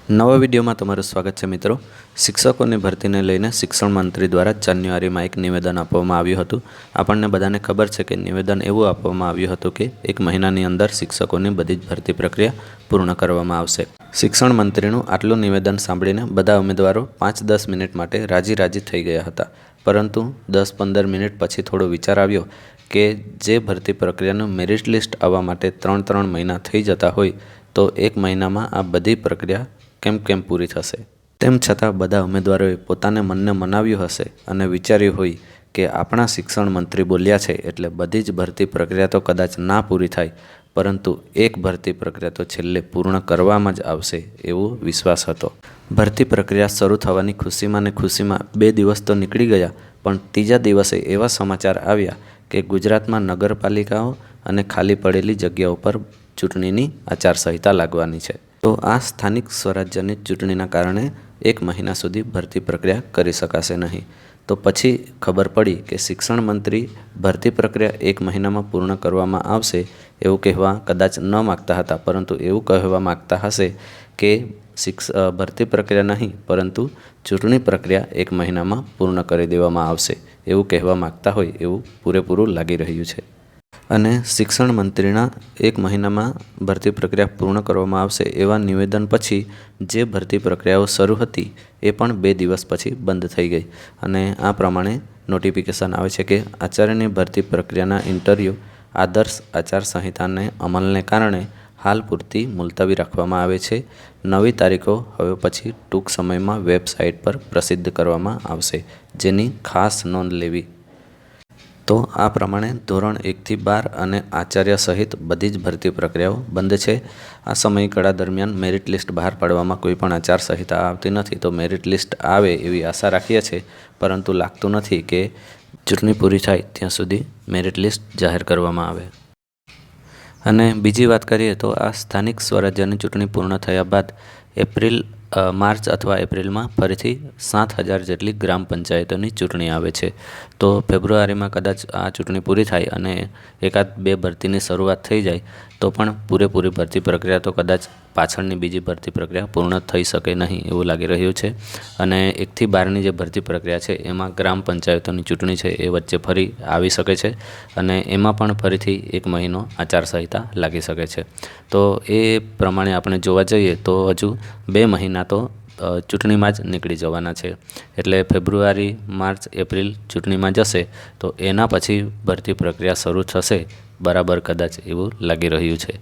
નવા વિડીયોમાં તમારું સ્વાગત છે મિત્રો। શિક્ષકોની ભરતીને લઈને શિક્ષણ મંત્રી દ્વારા જાન્યુઆરીમાં એક નિવેદન આપવામાં આવ્યું હતું। આપણને બધાને ખબર છે કે નિવેદન એવું આપવામાં આવ્યું હતું કે 1 મહિનાની અંદર શિક્ષકોની બધી જ ભરતી પ્રક્રિયા પૂર્ણ કરવામાં આવશે। શિક્ષણ મંત્રીનું આટલું નિવેદન સાંભળીને બધા ઉમેદવારો 5-10 મિનિટ માટે રાજી થઈ ગયા હતા, પરંતુ 10-15 મિનિટ પછી થોડો વિચાર આવ્યો કે જે ભરતી પ્રક્રિયાનું મેરિટ લિસ્ટ આવવા માટે 3 મહિના થઈ જતા હોય તો 1 મહિનામાં આ બધી પ્રક્રિયા કેમ પૂરી થશે। તેમ છતાં બધા ઉમેદવારોએ પોતાને મનને મનાવ્યું હશે અને વિચાર્યું હોય કે આપણા શિક્ષણ મંત્રી બોલ્યા છે એટલે બધી જ ભરતી પ્રક્રિયા તો કદાચ ના પૂરી થાય, પરંતુ એક ભરતી પ્રક્રિયા તો છેલ્લે પૂર્ણ કરવામાં જ આવશે એવો વિશ્વાસ હતો। ભરતી પ્રક્રિયા શરૂ થવાની ખુશીમાં 2 દિવસ તો નીકળી ગયા, પણ ત્રીજા દિવસે એવા સમાચાર આવ્યા કે ગુજરાતમાં નગરપાલિકાઓ અને ખાલી પડેલી જગ્યાઓ પર ચૂંટણીની આચારસંહિતા લાગવાની છે। તો આ સ્થાનિક સ્વરાજ્યની ચૂંટણીના કારણે 1 મહિના સુધી ભરતી પ્રક્રિયા કરી શકાશે નહીં। તો પછી ખબર પડી કે શિક્ષણ મંત્રી ભરતી પ્રક્રિયા 1 મહિનામાં પૂર્ણ કરવામાં આવશે એવું કહેવા કદાચ ન માગતા હતા, પરંતુ એવું કહેવા માગતા હશે કે ભરતી પ્રક્રિયા નહીં પરંતુ ચૂંટણી પ્રક્રિયા 1 મહિનામાં પૂર્ણ કરી દેવામાં આવશે એવું કહેવા માગતા હોય એવું પૂરેપૂરું લાગી રહ્યું છે। અને શિક્ષણ મંત્રીના 1 મહિનામાં ભરતી પ્રક્રિયા પૂર્ણ કરવામાં આવશે એવા નિવેદન પછી જે ભરતી પ્રક્રિયાઓ શરૂ હતી એ પણ 2 દિવસ પછી બંધ થઈ ગઈ અને આ પ્રમાણે નોટિફિકેશન આવે છે કે આચાર્યની ભરતી પ્રક્રિયાના ઇન્ટરવ્યૂ આદર્શ આચારસંહિતાને અમલને કારણે હાલ પૂરતી મુલતવી રાખવામાં આવે છે। નવી તારીખો હવે પછી ટૂંક સમયમાં વેબસાઇટ પર પ્રસિદ્ધ કરવામાં આવશે, જેની ખાસ નોંધ લેવી। તો આ પ્રમાણે ધોરણ 1થી 12 અને આચાર્ય સહિત બધી જ ભરતી પ્રક્રિયાઓ બંધ છે। આ સમયગાળા દરમિયાન મેરિટ લિસ્ટ બહાર પાડવામાં કોઈ પણ આચારસંહિતા આવતી નથી, તો મેરિટ લિસ્ટ આવે એવી આશા રાખીએ છીએ, પરંતુ લાગતું નથી કે ચૂંટણી પૂરી થાય ત્યાં સુધી મેરિટ લિસ્ટ જાહેર કરવામાં આવે। અને બીજી વાત કરીએ તો આ સ્થાનિક સ્વરાજ્યની ચૂંટણી પૂર્ણ થયા બાદ માર્ચ અથવા એપ્રિલમાં ફરીથી 7,000 જેટલી ગ્રામ પંચાયતોની ચૂંટણી આવે છે। તો ફેબ્રુઆરીમાં કદાચ આ ચૂંટણી પૂરી થાય અને 1-2 ભરતીની શરૂઆત થઈ જાય તો પણ પૂરેપૂરી ભરતી પ્રક્રિયા તો કદાચ પાછળની બીજી ભરતી પ્રક્રિયા પૂર્ણ થઈ શકે નહીં એવું લાગી રહ્યું છે। અને 1થી 12ની જે ભરતી પ્રક્રિયા છે એમાં ગ્રામ પંચાયતોની ચૂંટણી છે એ વચ્ચે ફરી આવી શકે છે અને એમાં પણ ફરીથી 1 મહિનો આચારસંહિતા લાગી શકે છે। તો એ પ્રમાણે આપણે જોવા જઈએ તો હજુ 2 મહિના તો ચૂંટણીમાં જ નીકળી જવાના છે, એટલે ફેબ્રુઆરી, માર્ચ, એપ્રિલ ચૂંટણીમાં જશે તો એના પછી ભરતી પ્રક્રિયા શરૂ થશે બરાબર કદાચ એવું લાગી રહ્યું છે।